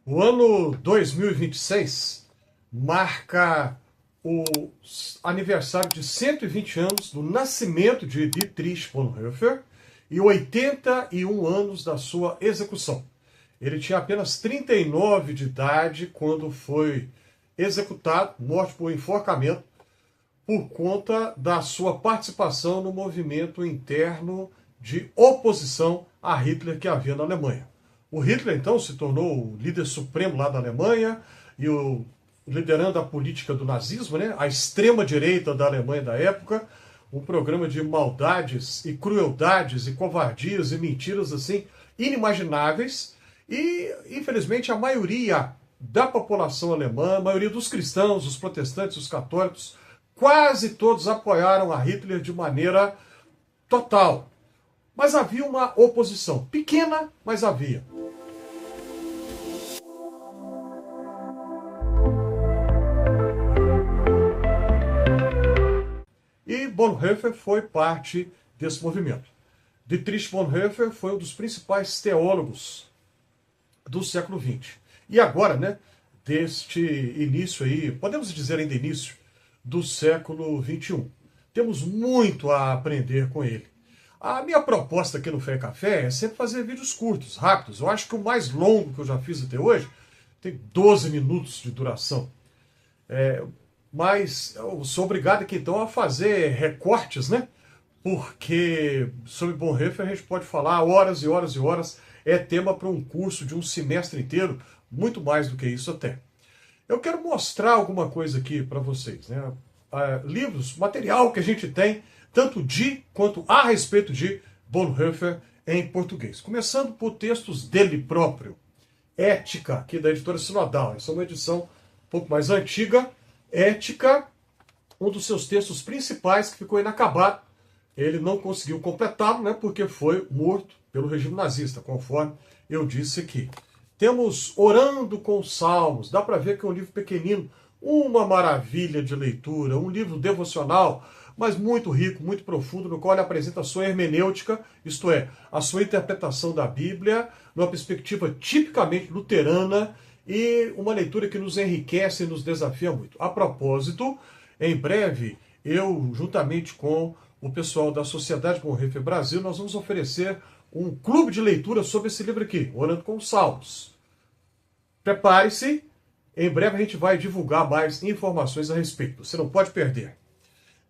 O ano 2026 marca o aniversário de 120 anos do nascimento de Dietrich Bonhoeffer e 81 anos da sua execução. Ele tinha apenas 39 de idade quando foi executado, morto por enforcamento, por conta da sua participação no movimento interno de oposição a Hitler que havia na Alemanha. O Hitler, então, se tornou o líder supremo lá da Alemanha e liderando a política do nazismo, né? A extrema-direita da Alemanha da época, um programa de maldades e crueldades e covardias e mentiras assim inimagináveis. E, infelizmente, a maioria da população alemã, a maioria dos cristãos, os protestantes, os católicos, quase todos apoiaram a Hitler de maneira total. Mas havia uma oposição, pequena, mas havia. E Bonhoeffer foi parte desse movimento. Dietrich Bonhoeffer foi um dos principais teólogos do século XX. E agora, né, deste início aí, podemos dizer ainda início, do século XXI. Temos muito a aprender com ele. A minha proposta aqui no Fé e Café é sempre fazer vídeos curtos, rápidos. Eu acho que o mais longo que eu já fiz até hoje tem 12 minutos de duração. Mas eu sou obrigado aqui então a fazer recortes, né? Porque sobre Bonhoeffer a gente pode falar horas e horas e horas. É tema para um curso de um semestre inteiro, muito mais do que isso até. Eu quero mostrar alguma coisa aqui para vocês, né? Livros, material que a gente tem, tanto de quanto a respeito de Bonhoeffer em português. Começando por textos dele próprio. Ética, aqui da editora Sinodal. Essa é uma edição um pouco mais antiga. Ética, um dos seus textos principais que ficou inacabado. Ele não conseguiu completá-lo, né, porque foi morto pelo regime nazista, conforme eu disse aqui. Temos Orando com Salmos. Dá para ver que é um livro pequenino, uma maravilha de leitura, um livro devocional, mas muito rico, muito profundo, no qual ele apresenta a sua hermenêutica, isto é, a sua interpretação da Bíblia, numa perspectiva tipicamente luterana, e uma leitura que nos enriquece e nos desafia muito. A propósito, em breve, eu, juntamente com o pessoal da Sociedade Bonhoeffer Brasil, nós vamos oferecer um clube de leitura sobre esse livro aqui, Orando com os Salmos. Prepare-se, em breve a gente vai divulgar mais informações a respeito, você não pode perder.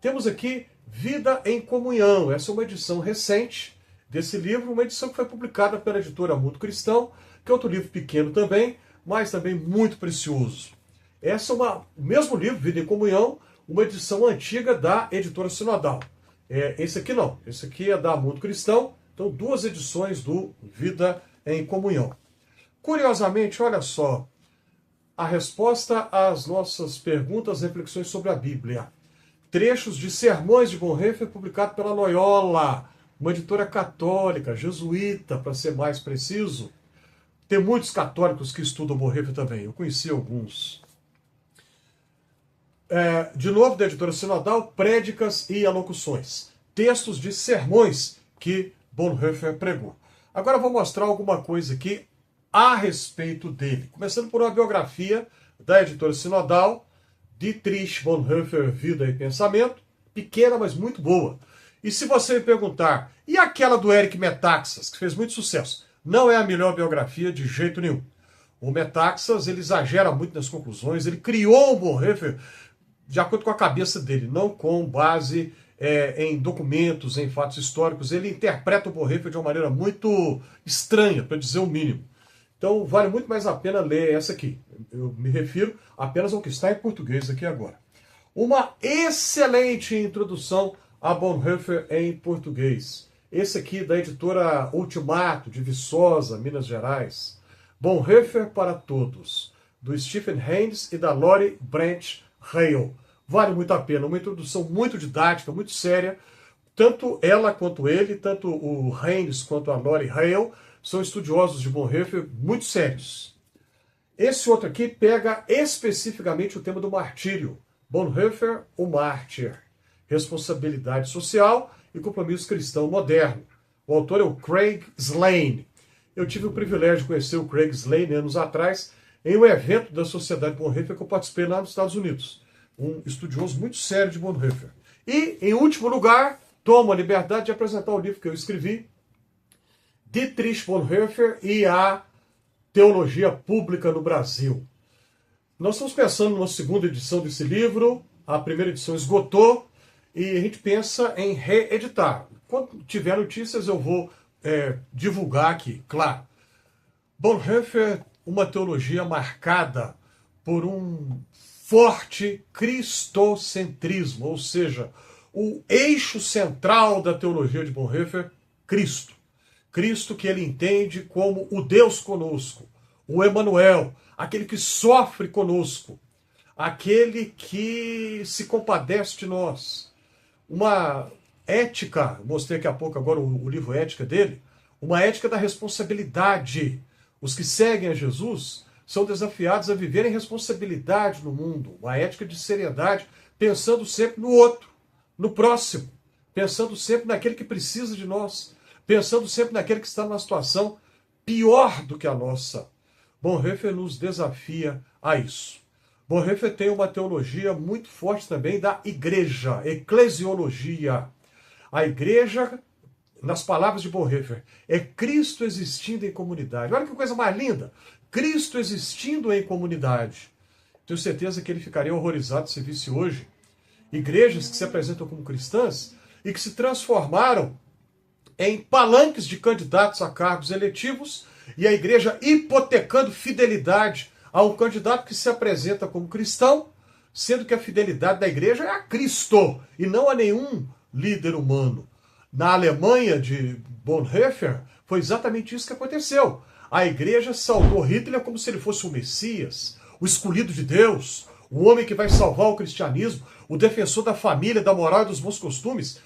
Temos aqui Vida em Comunhão, essa é uma edição recente desse livro, uma edição que foi publicada pela editora Mundo Cristão, que é outro livro pequeno também, mas também muito precioso. Essa é o mesmo livro, Vida em Comunhão, uma edição antiga da editora Sinodal. Esse aqui não, esse aqui é da Mundo Cristão, então 2 edições do Vida em Comunhão. Curiosamente, olha só, a resposta às nossas perguntas, reflexões sobre a Bíblia. Trechos de sermões de Bonhoeffer publicado pela Loyola, uma editora católica, jesuíta, para ser mais preciso. Tem muitos católicos que estudam Bonhoeffer também, eu conheci alguns. De novo, da editora Sinodal, Prédicas e Alocuções. Textos de sermões que Bonhoeffer pregou. Agora eu vou mostrar alguma coisa aqui a respeito dele. Começando por uma biografia da editora Sinodal, Dietrich Bonhoeffer, Vida e Pensamento. Pequena, mas muito boa. E se você me perguntar, e aquela do Eric Metaxas, que fez muito sucesso? Não é a melhor biografia de jeito nenhum. O Metaxas, ele exagera muito nas conclusões, ele criou o Bonhoeffer de acordo com a cabeça dele, não com base em documentos, em fatos históricos. Ele interpreta o Bonhoeffer de uma maneira muito estranha, para dizer o mínimo. Então vale muito mais a pena ler essa aqui. Eu me refiro apenas ao que está em português aqui agora. Uma excelente introdução a Bonhoeffer em português. Esse aqui da editora Ultimato, de Viçosa, Minas Gerais. Bonhoeffer para Todos, do Stephen Haynes e da Lori Branch Hale. Vale muito a pena, uma introdução muito didática, muito séria. Tanto ela quanto ele, tanto o Haynes quanto a Lori Hale, são estudiosos de Bonhoeffer muito sérios. Esse outro aqui pega especificamente o tema do martírio. Bonhoeffer, o mártir. Responsabilidade social e compromisso cristão moderno. O autor é o Craig Slane. Eu tive o privilégio de conhecer o Craig Slane anos atrás em um evento da Sociedade Bonhoeffer que eu participei lá nos Estados Unidos. Um estudioso muito sério de Bonhoeffer. E, em último lugar, tomo a liberdade de apresentar o livro que eu escrevi, Dietrich Bonhoeffer e a Teologia Pública no Brasil. Nós estamos pensando numa segunda edição desse livro, a primeira edição esgotou, e a gente pensa em reeditar. Quando tiver notícias eu vou divulgar aqui, claro. Bonhoeffer, uma teologia marcada por um forte cristocentrismo, ou seja, o eixo central da teologia de Bonhoeffer, Cristo. Cristo que ele entende como o Deus conosco, o Emanuel, aquele que sofre conosco, aquele que se compadece de nós. Uma ética, mostrei daqui a pouco agora o livro Ética dele, uma ética da responsabilidade. Os que seguem a Jesus são desafiados a viverem responsabilidade no mundo, uma ética de seriedade, pensando sempre no outro, no próximo, pensando sempre naquele que precisa de nós, pensando sempre naquele que está numa situação pior do que a nossa. Bonhoeffer nos desafia a isso. Bonhoeffer tem uma teologia muito forte também da igreja, eclesiologia. A igreja, nas palavras de Bonhoeffer, é Cristo existindo em comunidade. Olha que coisa mais linda! Cristo existindo em comunidade. Tenho certeza que ele ficaria horrorizado se visse hoje igrejas que se apresentam como cristãs e que se transformaram em palanques de candidatos a cargos eletivos e a igreja hipotecando fidelidade a um candidato que se apresenta como cristão, sendo que a fidelidade da igreja é a Cristo e não a nenhum líder humano. Na Alemanha de Bonhoeffer, foi exatamente isso que aconteceu. A igreja saudou Hitler como se ele fosse o Messias, o escolhido de Deus, o homem que vai salvar o cristianismo, o defensor da família, da moral e dos bons costumes.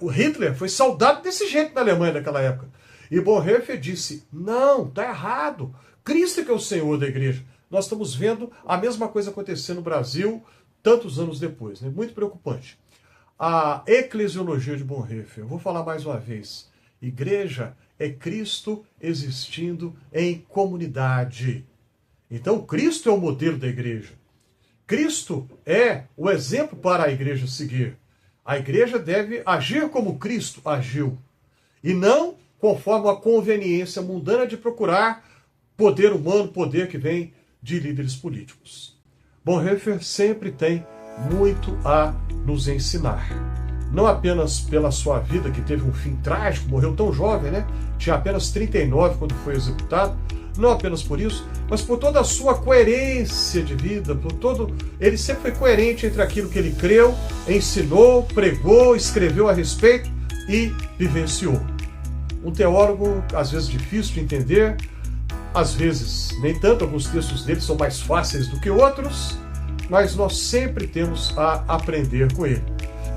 O Hitler foi saudado desse jeito na Alemanha naquela época. E Bonhoeffer disse, não, está errado. Cristo é que é o Senhor da igreja. Nós estamos vendo a mesma coisa acontecer no Brasil tantos anos depois. Né? Muito preocupante. A eclesiologia de Bonhoeffer, eu vou falar mais uma vez. Igreja é Cristo existindo em comunidade. Então, Cristo é o modelo da igreja. Cristo é o exemplo para a igreja seguir. A igreja deve agir como Cristo agiu. E não conforme a conveniência mundana de procurar poder humano, poder que vem de líderes políticos. Bonhoeffer sempre tem muito a nos ensinar. Não apenas pela sua vida, que teve um fim trágico, morreu tão jovem, né? Tinha apenas 39 quando foi executado. Não apenas por isso, mas por toda a sua coerência de vida, por todo... Ele sempre foi coerente entre aquilo que ele creu, ensinou, pregou, escreveu a respeito e vivenciou. Um teólogo, às vezes, difícil de entender, às vezes nem tanto, alguns textos dele são mais fáceis do que outros, mas nós sempre temos a aprender com ele.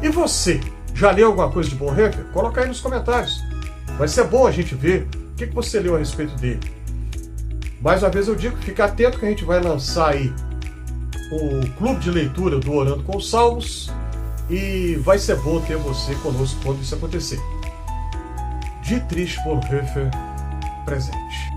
E você, já leu alguma coisa de Bonhoeffer? Coloca aí nos comentários. Vai ser bom a gente ver o que você leu a respeito dele. Mais uma vez eu digo, fica atento que a gente vai lançar aí o clube de leitura do Orando com os Salmos e vai ser bom ter você conosco quando isso acontecer. Dietrich Bonhoeffer presente.